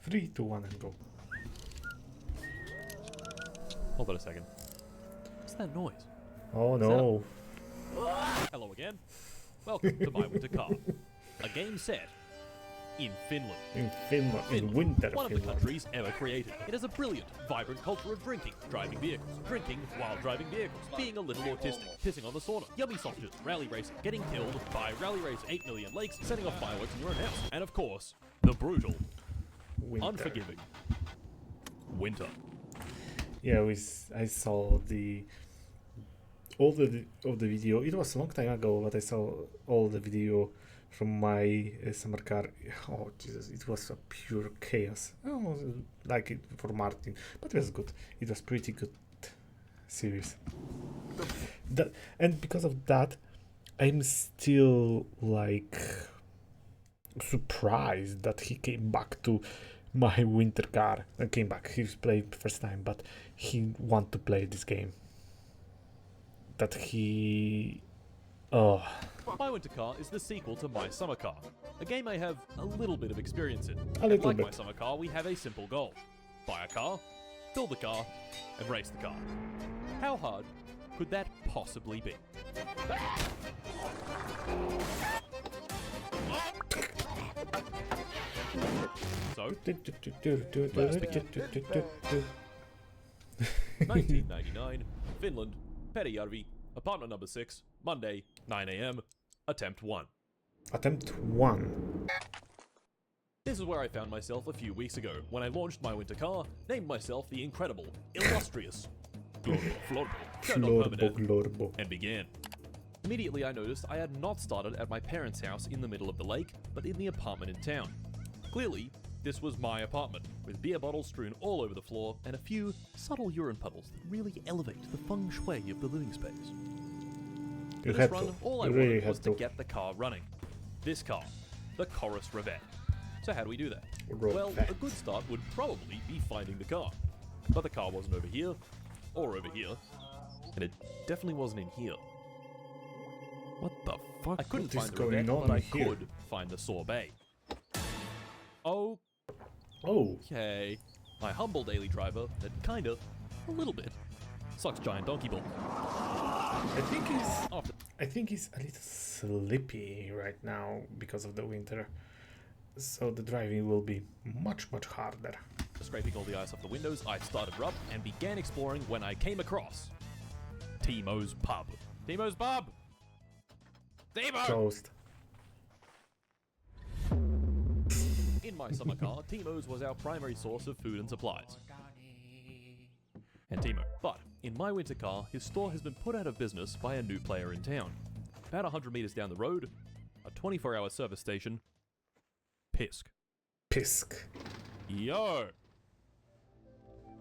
3, 2, 1, and go. Hold on a second. What's that noise? Oh no. Hello again. Welcome to My Winter Car, a game set in Finland. In Finland, in Finland, winter one of the Finland. countries ever created. It has a brilliant, vibrant culture of drinking, driving vehicles, drinking while driving vehicles, being a little autistic, pissing on the sauna, yummy sausages, rally racing, getting killed by rally race 8 million lakes, setting off fireworks in your own house, and of course, the brutal, Winter. unforgiving winter. Yeah, I saw all the video. It was a long time ago, but I saw all the video from my summer car. Oh Jesus, it was a pure chaos. Oh, like it for Martin, but it was good. It was pretty good series. And because of that, I'm still like surprised that he came back to my winter car. Came back. He's played first time, but he want to play this game. That he. Oh. My Winter Car is the sequel to My Summer Car, a game I have a little bit of experience in. A little like bit. My Summer Car, we have a simple goal. Buy a car, build the car, and race the car. How hard could that possibly be? So, 1999, Finland, Perijärvi, apartment number 6, Monday, 9 AM, attempt 1. Attempt 1. This is where I found myself a few weeks ago, when I launched my winter car, named myself the incredible, illustrious, Glorbo. and began. Immediately I noticed I had not started at my parents' house in the middle of the lake, but in the apartment in town. Clearly, this was my apartment, with beer bottles strewn all over the floor and a few subtle urine puddles that really elevate the feng shui of the living space. For this run, all I wanted was to get the car running. This car, the Chorus Revette. So how do we do that? Well, a good start would probably be finding the car. But the car wasn't over here, or over here, and it definitely wasn't in here. What the fuck? I couldn't find the Revette, but I could find the sorbet. Oh. Okay. My humble daily driver that kinda, a little bit, sucks giant donkey balls. I think he's a little sleepy right now because of the winter. So the driving will be much harder. Scraping all the ice off the windows, I started her up and began exploring when I came across Timo's Pub. Timo's Pub! Timo! Toast. In my summer car, Timo's was our primary source of food and supplies. And Timo. But in my winter car, his store has been put out of business by a new player in town. About 100 meters down the road, a 24-hour service station, Pisk. Yo!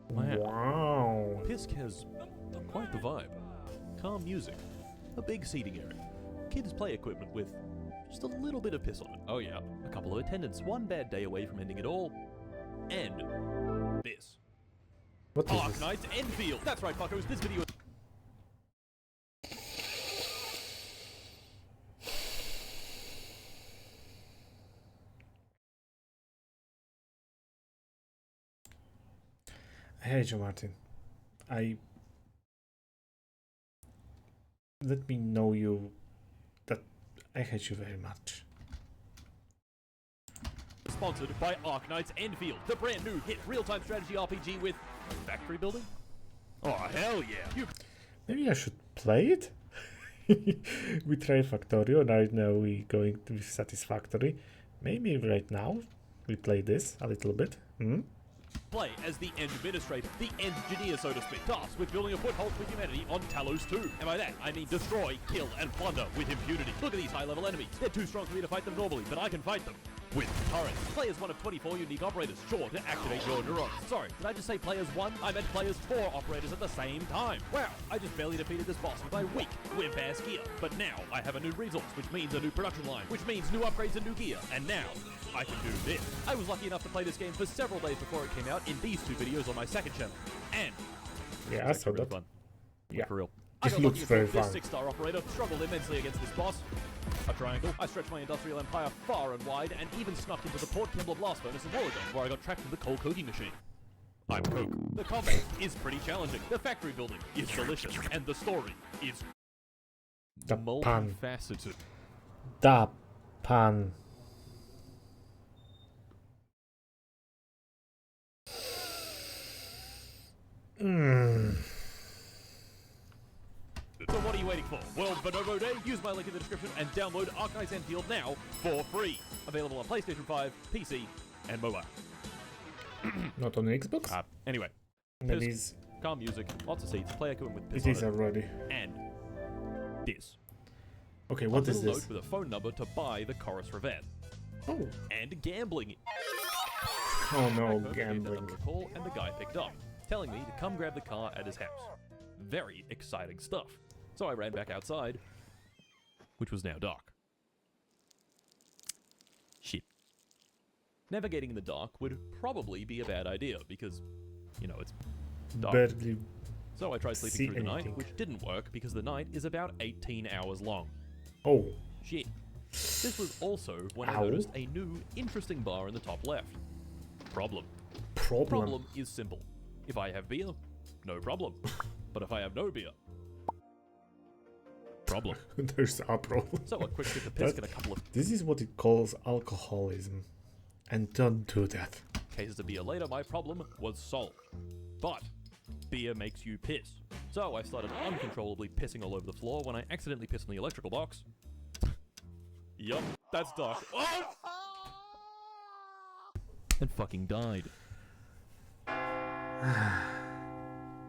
Wow. Pisk has quite the vibe. Calm music, a big seating area, kids play equipment with just a little bit of piss on it. Oh yeah, a couple of attendants, one bad day away from ending it all, and this. What is Ark this? Knight's Enfield! That's right, fuckers, this video... I hate you, Martin. Let me know you that I hate you very much. Sponsored by Ark Knight's Enfield, the brand new hit real-time strategy RPG with factory building? Oh, hell yeah! Maybe I should play it? We tried Factorio, right now we're going to Satisfactory. Maybe right now we play this a little bit. Play as the administrator, the engineer, so to speak, tasked with building a foothold for humanity on Talos 2. And by that, I mean destroy, kill, and plunder with impunity. Look at these high-level enemies. They're too strong for me to fight them normally, but I can fight them with turrets. Play as one of 24 unique operators, sure to activate your neurons. Sorry, did I just say players 1? I meant players 4 operators at the same time. Wow, I just barely defeated this boss with my weak, wimp-ass gear. But now, I have a new resource, which means a new production line, which means new upgrades and new gear. And now, I can do this. I was lucky enough to play this game for several days before it came out in these 2 videos on my second channel. And yeah, I saw that. Fun. Yeah, for real. This looks very fun. This 6-star operator struggled immensely against this boss. A triangle. I stretched my industrial empire far and wide, and even snuck into the Port Kembla blast furnace in Wollongong, where I got trapped in the coal coking machine. I'm Coke. The combat is pretty challenging. The factory building is delicious, and the story is The pan. multifaceted. Da pan. So what are you waiting for? World Bonobo Day? Use my link in the description and download Arknights Enfield now for free. Available on PlayStation 5, PC, and mobile. Not on Xbox? Anyway. It is. Calm music, lots of seats, play equipment with piss It is on it, already. and this. Okay, what is A little this? note with a phone number to buy the Chorus Revette. Oh. And gambling. Oh no, I gave that gambling. number a call, and the guy picked up, telling me to come grab the car at his house. Very exciting stuff. So I ran back outside, which was now dark. Shit. Navigating in the dark would probably be a bad idea because, you know, it's dark. Barely. So I tried sleeping see through the night, anything. which didn't work because the night is about 18 hours long. Oh. Shit. This was also when I Ow. noticed a new, interesting bar in the top left. Problem. Problem. Problem is simple. If I have beer, no problem. But if I have no beer, problem. There's a problem. So a quick trip to piss and a couple of This is what it calls alcoholism. And don't do that. cases of beer later, my problem was solved. But beer makes you piss. So I started uncontrollably pissing all over the floor when I accidentally pissed in the electrical box. Yup, that's dark. Oh! And fucking died.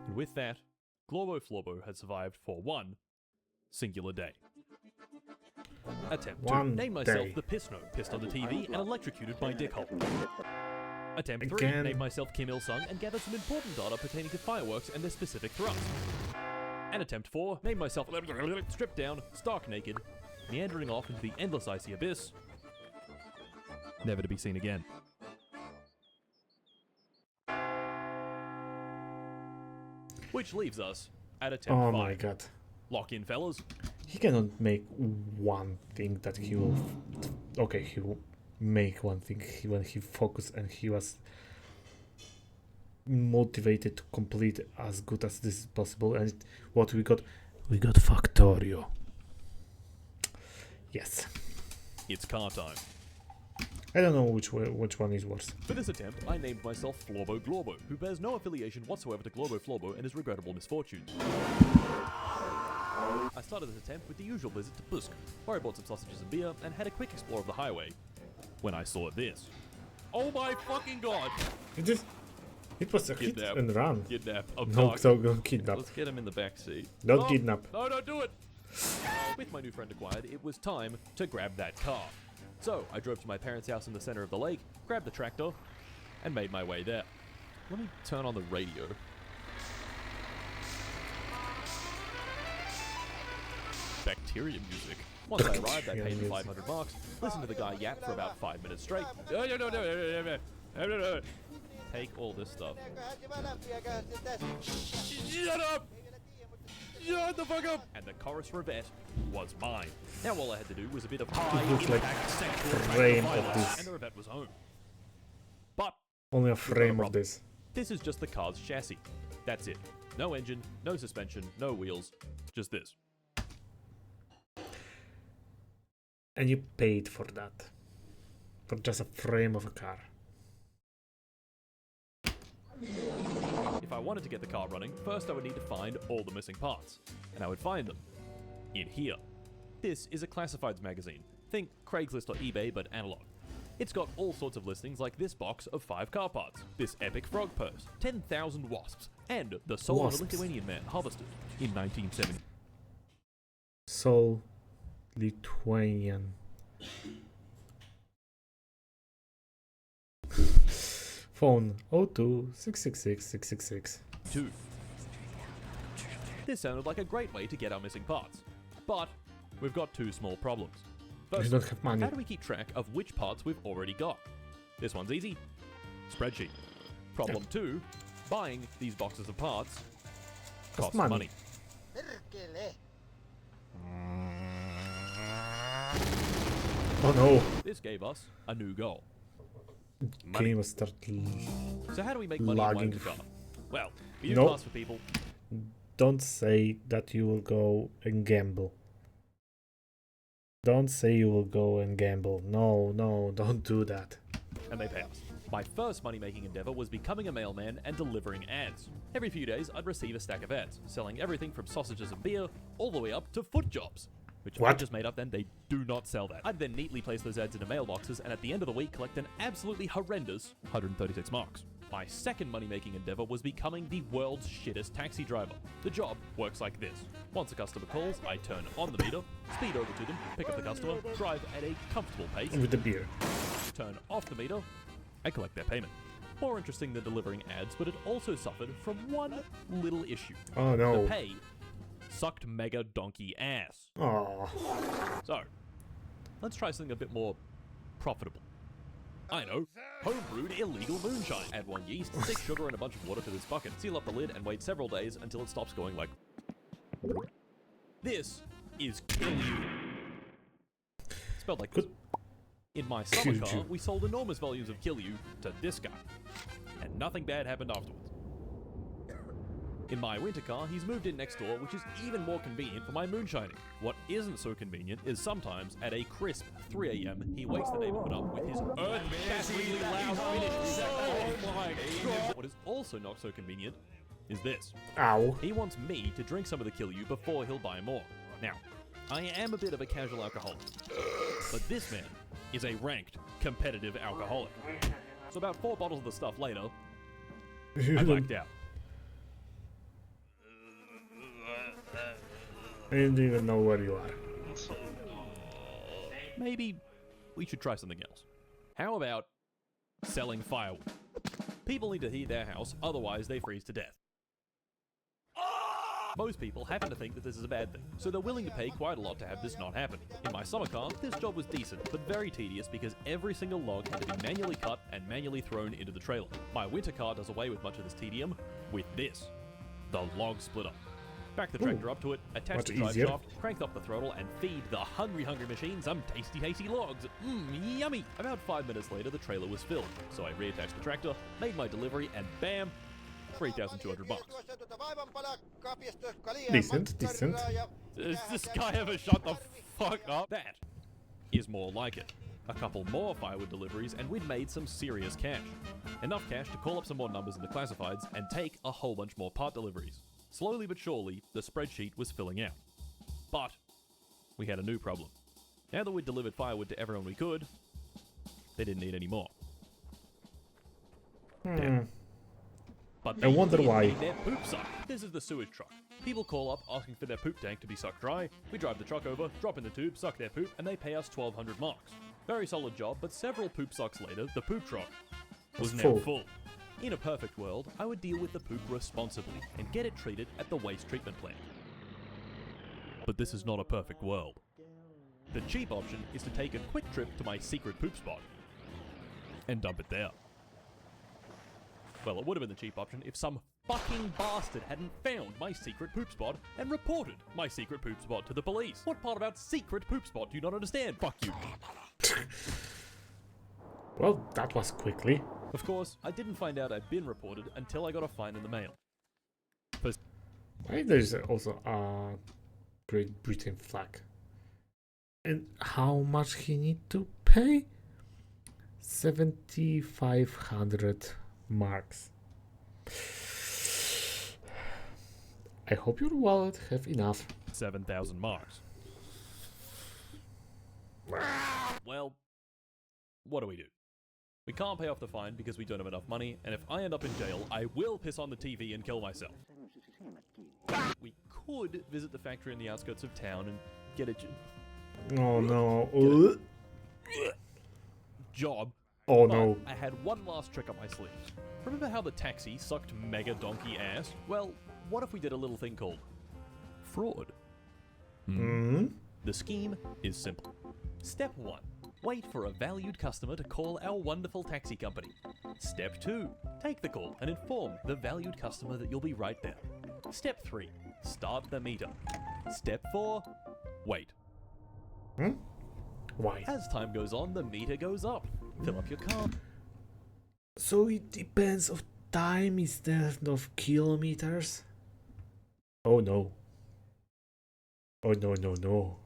And with that, Glorbo Florbo had survived for one singular day. Attempt One 2. Name myself day. the piss note, pissed on the TV and electrocuted my dickhole. Attempt 3. Again. Name myself Kim Il-sung and gather some important data pertaining to fireworks and their specific thrust. And attempt 4. Name myself stripped down, stark naked, meandering off into the endless icy abyss, never to be seen again. Which leaves us at attempt 5. Oh my god. Lock in, fellas. He cannot make one thing that he will. Okay, he will make one thing when he focused and he was motivated to complete as good as this is possible. And what we got Factorio. Yes. It's car time. I don't know which one is worse. For this attempt, I named myself Florbo Glorbo, who bears no affiliation whatsoever to Glorbo Florbo and his regrettable misfortunes. I started this attempt with the usual visit to Busk, where I bought some sausages and beer and had a quick explore of the highway, when I saw this. Oh my fucking god! It was a hit Kidnap. and run. Kidnap. I'm No, dark. so don't kidnap. Let's get him in the back seat. Don't kidnap. No, don't do it! With my new friend acquired, it was time to grab that car. So, I drove to my parents' house in the center of the lake, grabbed the tractor, and made my way there. Let me turn on the radio. Bacteria music. Once I arrived, I paid the 500 marks, listened to the guy yap for about 5 minutes straight. Take all this stuff. Shut up! Shut the fuck up! And the Chorus Revette was mine. Now all I had to do was a bit of high looks like impact sexual frame of violence, this. and the Revette was home. But Only a frame of this. this is just the car's chassis. That's it. No engine, no suspension, no wheels, just this. And you paid for that. For just a frame of a car. If I wanted to get the car running, first I would need to find all the missing parts. And I would find them in here. This is a classifieds magazine. Think Craigslist or eBay, but analog. It's got all sorts of listings like this box of 5 car parts, this epic frog purse, 10,000 wasps, and the soul of a Wasps. Lithuanian man harvested in 1970. Soul Lithuanian. Phone 02-666-666. 2. This sounded like a great way to get our missing parts. But we've got 2 small problems. We First, don't have money. how do we keep track of which parts we've already got? This one's easy. Spreadsheet. Problem 2, buying these boxes of parts costs money. money. Oh no. This gave us a new goal. Game will start So how do we make money in lagging. the car? Well, we do Nope. tasks for people. Don't say that you will go and gamble. Don't say you will go and gamble. No, no, don't do that. And they pay us. My first money-making endeavor was becoming a mailman and delivering ads. Every few days, I'd receive a stack of ads, selling everything from sausages and beer, all the way up to foot jobs. Which I What? just made up then, they do not sell that. I'd then neatly place those ads into mailboxes, and at the end of the week, collect an absolutely horrendous 136 marks. My second money-making endeavor was becoming the world's shittest taxi driver. The job works like this. Once a customer calls, I turn on the meter, speed over to them, pick up the customer, drive at a comfortable pace, With the beer. turn off the meter, and collect their payment. More interesting than delivering ads, but it also suffered from one little issue. Oh The no. pay sucked mega donkey ass. Oh. So, let's try something a bit more profitable. I know, homebrewed illegal moonshine. Add 1 yeast, 6 sugar and a bunch of water to this bucket. Seal up the lid and wait several days until it stops going like... This is Kill You. Spelled like this. In my summer car, we sold enormous volumes of Kill You to this guy. And nothing bad happened afterwards. In my winter car, he's moved in next door, which is even more convenient for my moonshining. What isn't so convenient is sometimes, at a crisp 3 AM, he wakes the neighborhood up with his earth-shatteringly loud Finnish. Oh my god! What is also not so convenient is this. Ow. He wants me to drink some of the Kill You before he'll buy more. Now, I am a bit of a casual alcoholic, but this man is a ranked, competitive alcoholic. So about 4 bottles of the stuff later, I blacked out. I didn't even know where you are. Maybe we should try something else. How about selling firewood? People need to heat their house, otherwise they freeze to death. Most people happen to think that this is a bad thing, so they're willing to pay quite a lot to have this not happen. In my summer car, this job was decent, but very tedious because every single log had to be manually cut and manually thrown into the trailer. My winter car does away with much of this tedium with this, the log splitter. Back the tractor up to it, attach much the drive easier. shaft, crank up the throttle, and feed the hungry machine some tasty logs. Yummy! About 5 minutes later, the trailer was filled, so I reattached the tractor, made my delivery, and bam, 3,200 bucks. Decent, decent. Does this guy ever shut the fuck up? That is more like it. A couple more firewood deliveries, and we'd made some serious cash. Enough cash to call up some more numbers in the classifieds and take a whole bunch more part deliveries. Slowly but surely, the spreadsheet was filling out. But we had a new problem. Now that we'd delivered firewood to everyone we could, they didn't need any more. But I wonder why. their poop sucked. This is the sewage truck. People call up asking for their poop tank to be sucked dry. We drive the truck over, drop in the tube, suck their poop, and they pay us 1,200 marks. Very solid job, but several poop sucks later, the poop truck was now full. full. In a perfect world, I would deal with the poop responsibly and get it treated at the waste treatment plant. But this is not a perfect world. The cheap option is to take a quick trip to my secret poop spot and dump it there. Well, it would have been the cheap option if some fucking bastard hadn't found my secret poop spot and reported my secret poop spot to the police. What part about secret poop spot do you not understand? Fuck you. Well, that was quickly. Of course, I didn't find out I'd been reported until I got a fine in the mail. Why there's also a Great Britain flag? And how much he need to pay? 7,500 marks. I hope your wallet have enough. 7,000 marks. Well, what do? We can't pay off the fine because we don't have enough money, and if I end up in jail, I will piss on the TV and kill myself. We could visit the factory in the outskirts of town and get a Oh no. job. Oh But no. I had one last trick up my sleeve. Remember how the taxi sucked mega donkey ass? Well, what if we did a little thing called fraud? The scheme is simple. Step 1. Wait for a valued customer to call our wonderful taxi company. Step 2. Take the call and inform the valued customer that you'll be right there. Step 3. Start the meter. Step 4. Wait. Why? As time goes on, the meter goes up. Fill up your car. So it depends of time instead of kilometers? Oh no. Oh no, no, no.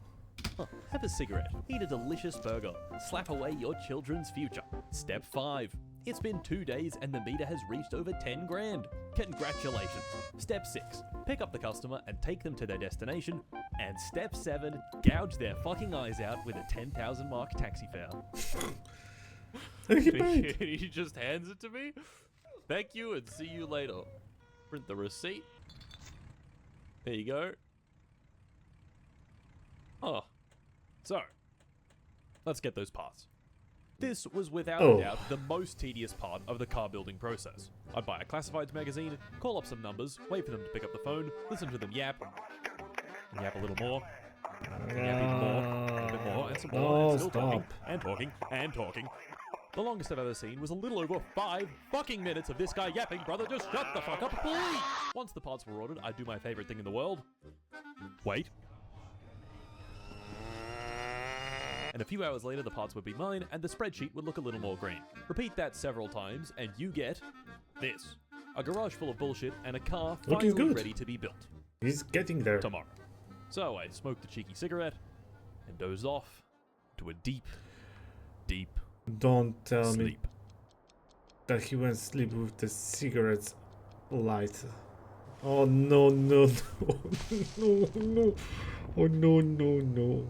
Have a cigarette. Eat a delicious burger. Slap away your children's future. Step 5. It's been 2 days and the meter has reached over 10 grand. Congratulations. Step 6. Pick up the customer and take them to their destination. And step 7. Gouge their fucking eyes out with a 10,000 mark taxi fare. He just hands it to me. Thank you and see you later. Print the receipt. There you go. Oh. So, let's get those parts. This was without a doubt the most tedious part of the car building process. I'd buy a classifieds magazine, call up some numbers, wait for them to pick up the phone, listen to them yap a little more, and yap even more, and a bit more, and some more, and still talking, and talking, and talking. The longest I've ever seen was a little over 5 fucking minutes of this guy yapping, brother, just shut the fuck up, please! Once the parts were ordered, I'd do my favorite thing in the world. Wait. And a few hours later, the parts would be mine, and the spreadsheet would look a little more green. Repeat that several times, and you get this. A garage full of bullshit, and a car finally ready to be built. He's getting there. Tomorrow. So I smoked the cheeky cigarette, and dozed off to a deep, deep Don't tell sleep. me that he went to sleep with the cigarettes light. Oh no, no, no, no, no. Oh no, no, no.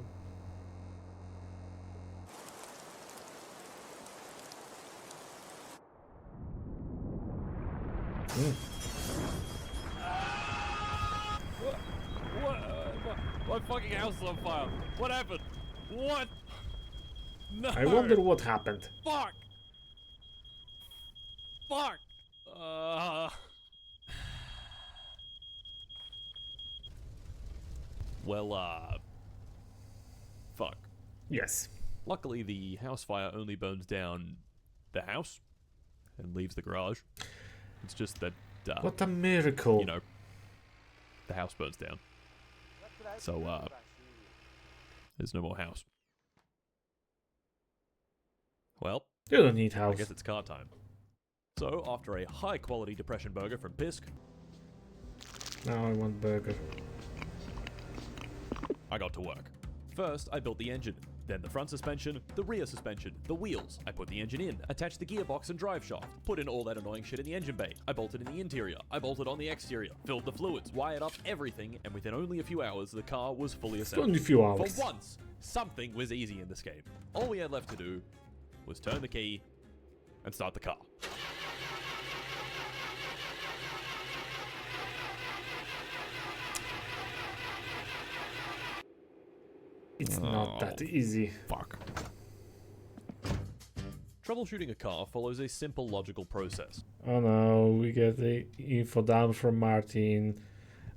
My fucking house is on fire. What happened? What? No. I wonder what happened. Fuck. Fuck. Well, fuck. Yes. Luckily, the house fire only burns down the house and leaves the garage. It's just that, What a miracle. you know, the house burns down. So, there's no more house. Well, You don't need I house. guess it's car time. So, after a high-quality depression burger from Pisk, Now I want burger. I got to work. First, I built the engine, then the front suspension, the rear suspension, the wheels. I put the engine in, attached the gearbox and drive shaft, put in all that annoying shit in the engine bay. I bolted in the interior, I bolted on the exterior, filled the fluids, wired up everything, and within only a few hours, the car was fully assembled. Only a few hours. For once, something was easy in this game. All we had left to do was turn the key and start the car. It's not that easy. Fuck. Troubleshooting a car follows a simple logical process. Oh no, we get the info down from Martin.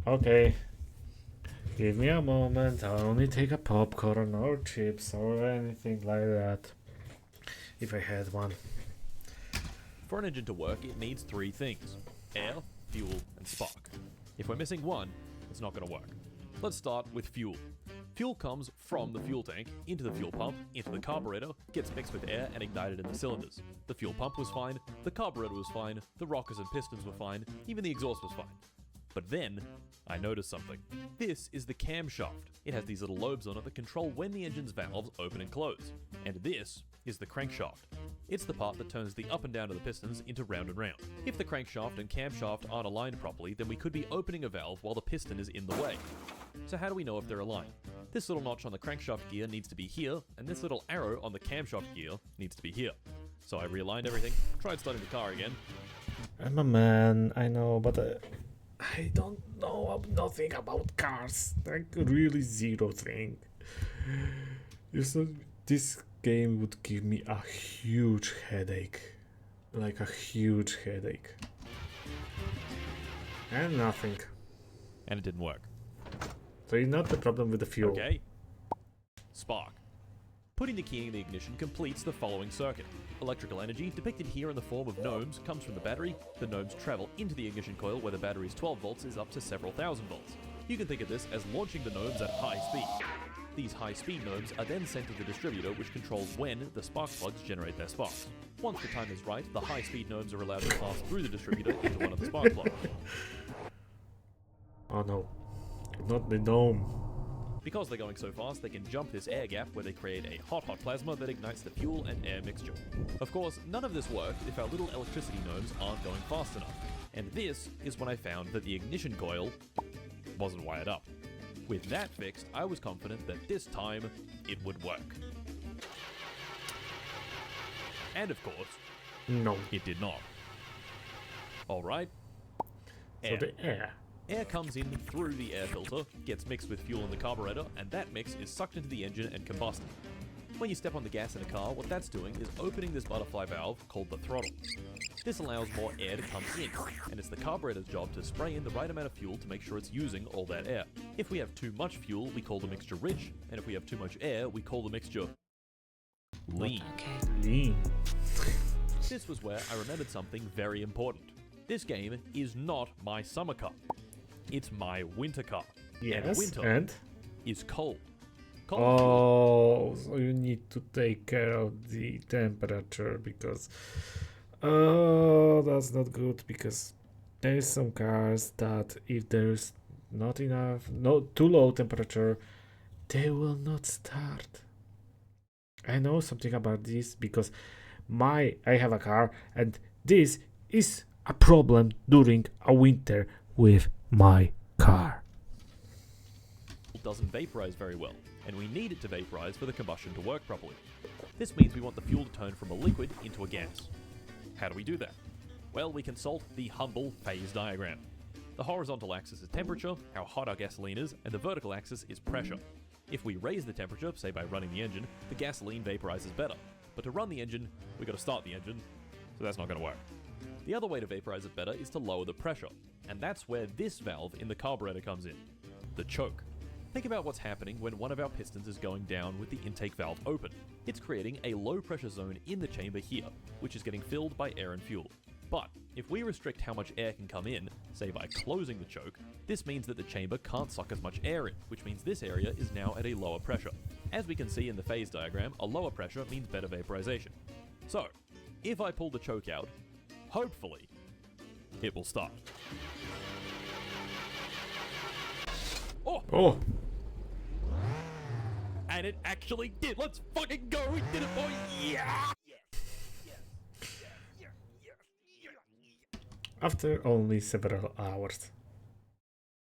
Okay. Give me a moment, I'll only take a popcorn or chips or anything like that. If I had one. For an engine to work, it needs 3 things: air, fuel, and spark. If we're missing one, it's not going to work. Let's start with fuel. Fuel comes from the fuel tank, into the fuel pump, into the carburetor, gets mixed with air and ignited in the cylinders. The fuel pump was fine, the carburetor was fine, the rockers and pistons were fine, even the exhaust was fine. But then, I noticed something. This is the camshaft. It has these little lobes on it that control when the engine's valves open and close. And this is the crankshaft. It's the part that turns the up and down of the pistons into round and round. If the crankshaft and camshaft aren't aligned properly, then we could be opening a valve while the piston is in the way. So how do we know if they're aligned? This little notch on the crankshaft gear needs to be here, and this little arrow on the camshaft gear needs to be here. So I realigned everything, tried starting the car again. I'm a man, I know, but I don't know nothing about cars. Like really zero thing. This game would give me a huge headache. Like a huge headache. And nothing. And it didn't work. So it's not the problem with the fuel. Okay. Spark. Putting the key in the ignition completes the following circuit. Electrical energy, depicted here in the form of gnomes, comes from the battery. The gnomes travel into the ignition coil where the battery's 12 volts is up to several thousand volts. You can think of this as launching the gnomes at high speed. These high-speed gnomes are then sent to the distributor, which controls when the spark plugs generate their sparks. Once the time is right, the high-speed gnomes are allowed to pass through the distributor into one of the spark plugs. Oh no, not the gnome. Because they're going so fast, they can jump this air gap where they create a hot plasma that ignites the fuel and air mixture. Of course, none of this worked if our little electricity gnomes aren't going fast enough. And this is when I found that the ignition coil wasn't wired up. With that fixed, I was confident that this time it would work. And of course, No. it did not. Alright. So the air. Air comes in through the air filter, gets mixed with fuel in the carburetor, and that mix is sucked into the engine and combusted. When you step on the gas in a car, what that's doing is opening this butterfly valve called the throttle. This allows more air to come in, and it's the carburetor's job to spray in the right amount of fuel to make sure it's using all that air. If we have too much fuel, we call the mixture rich, and if we have too much air, we call the mixture lean. Lean. This was where I remembered something very important. This game is not my summer car. It's my winter car. Yes, and winter and? is cold. Oh, so you need to take care of the temperature because that's not good, because there's some cars that if there's not too low temperature, they will not start. I know something about this because I have a car and this is a problem during a winter with my car. It doesn't vaporize very well, and we need it to vaporize for the combustion to work properly. This means we want the fuel to turn from a liquid into a gas. How do we do that? Well, we consult the humble phase diagram. The horizontal axis is temperature, how hot our gasoline is, and the vertical axis is pressure. If we raise the temperature, say by running the engine, the gasoline vaporizes better. But to run the engine, we got to start the engine, so that's not going to work. The other way to vaporize it better is to lower the pressure, and that's where this valve in the carburetor comes in, the choke. Think about what's happening when one of our pistons is going down with the intake valve open. It's creating a low pressure zone in the chamber here, which is getting filled by air and fuel. But if we restrict how much air can come in, say by closing the choke, this means that the chamber can't suck as much air in, which means this area is now at a lower pressure. As we can see in the phase diagram, a lower pressure means better vaporization. So, if I pull the choke out, hopefully, it will start. Oh! And it actually did! Let's fucking go! We did it, boy! Yeah! After only several hours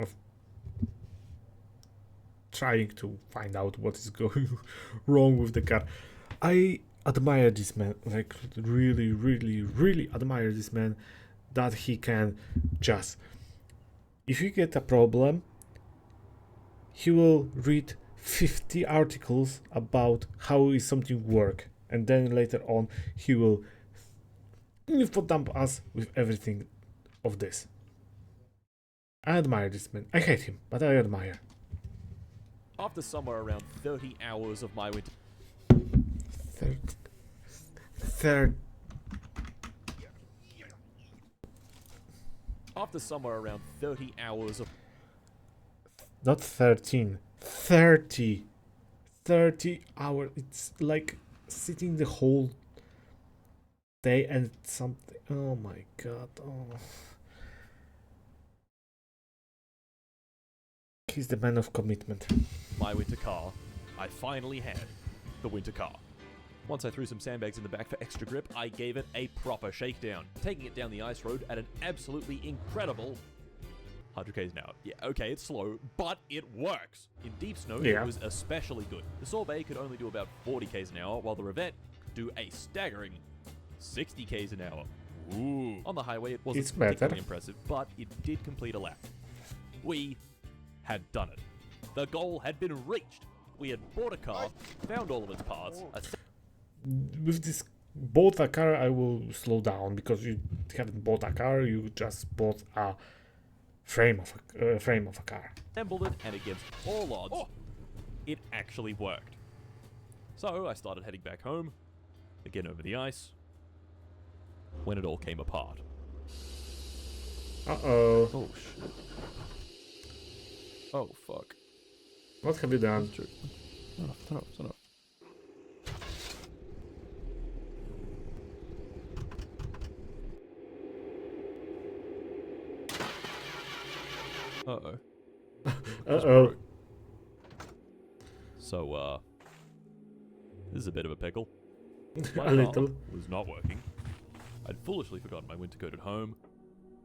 of trying to find out what is going wrong with the car, I admire this man, like really, really, really admire this man, that he can just, if you get a problem, he will read 50 articles about how is something work, and then later on he will infodump us with everything of this. I admire this man. I hate him, but I admire. After somewhere around 30 hours of my winter... After somewhere around 30 hours of... Not 13. 30. 30 hours. It's like sitting the whole day and something. Oh my god. Oh. He's the man of commitment. my winter car, I finally had the winter car. Once I threw some sandbags in the back for extra grip, I gave it a proper shakedown, taking it down the ice road at an absolutely incredible 100 k's an hour. Yeah, okay, it's slow, but it works. In deep snow, Yeah. It was especially good. The Sorbet could only do about 40 k's an hour, while the Revette could do a staggering 60 k's an hour. Ooh. On the highway, it wasn't It's better. particularly impressive, but it did complete a lap. We had done it. The goal had been reached. We had bought a car, found all of its parts, With this bought a car, I will slow down because you haven't bought a car. You just bought a frame of a car. assembled it, and against all odds, it actually worked. So I started heading back home, again over the ice, when it all came apart. Uh-oh. Oh shit. Oh fuck. What have you done? Turn off, turn off. Uh-oh. Uh-oh. So, this is a bit of a pickle. A My little. alarm was not working. I'd foolishly forgotten my winter coat at home.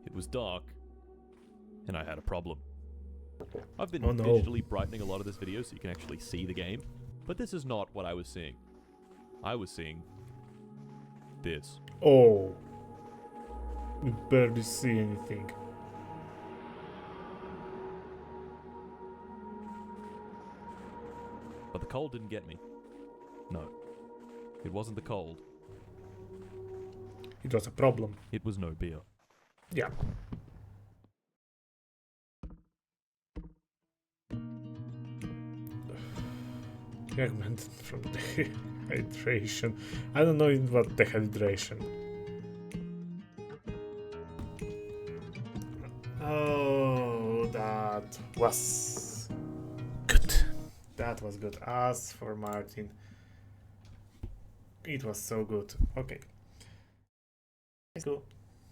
It was dark. And I had a problem. I've been Oh no. digitally brightening a lot of this video so you can actually see the game. But this is not what I was seeing. I was seeing this. Oh. You barely see anything. But the cold didn't get me. No. It wasn't the cold. It was a problem. It was no beer. Yeah. Fragmented from dehydration. I don't know what dehydration. Oh, that was good. That was good. As for Martin, it was so good. Okay. Let's go.